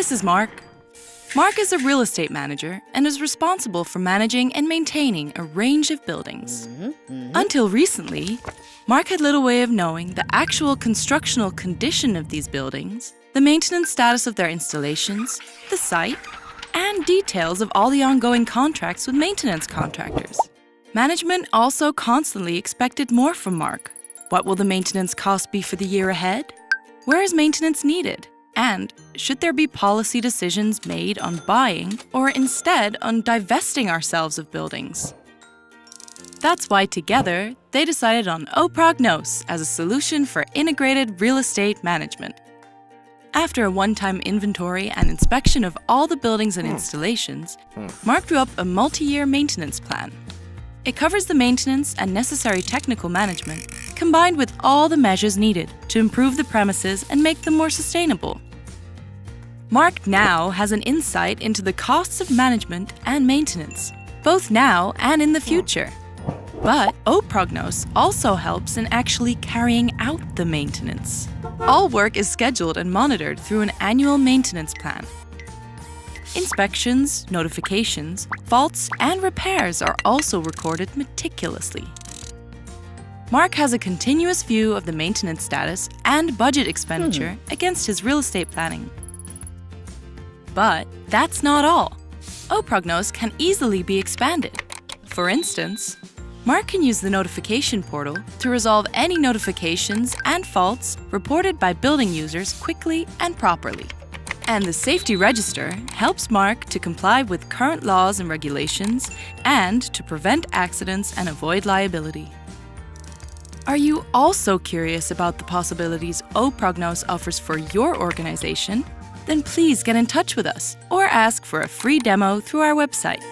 This is Mark. Mark is a real estate manager and is responsible for managing and maintaining a range of buildings. Until recently, Mark had little way of knowing the actual constructional condition of these buildings, the maintenance status of their installations, the site, and details of all the ongoing contracts with maintenance contractors. Management also constantly expected more from Mark. What will the maintenance cost be for the year ahead? Where is maintenance needed? And should there be policy decisions made on buying or instead on divesting ourselves of buildings? That's why together, they decided on O-Prognose as a solution for integrated real estate management. After a one-time inventory and inspection of all the buildings and installations, Mark drew up a multi-year maintenance plan. It covers the maintenance and necessary technical management, combined with all the measures needed to improve the premises and make them more sustainable. Mark now has an insight into the costs of management and maintenance, both now and in the future. But O-Prognose also helps in actually carrying out the maintenance. All work is scheduled and monitored through an annual maintenance plan. Inspections, notifications, faults, and repairs are also recorded meticulously. Mark has a continuous view of the maintenance status and budget expenditure against his real estate planning. But that's not all. O-Prognose can easily be expanded. For instance, Mark can use the notification portal to resolve any notifications and faults reported by building users quickly and properly. And the Safety Register helps Mark to comply with current laws and regulations and to prevent accidents and avoid liability. Are you also curious about the possibilities O-Prognose offers for your organization? Then please get in touch with us or ask for a free demo through our website.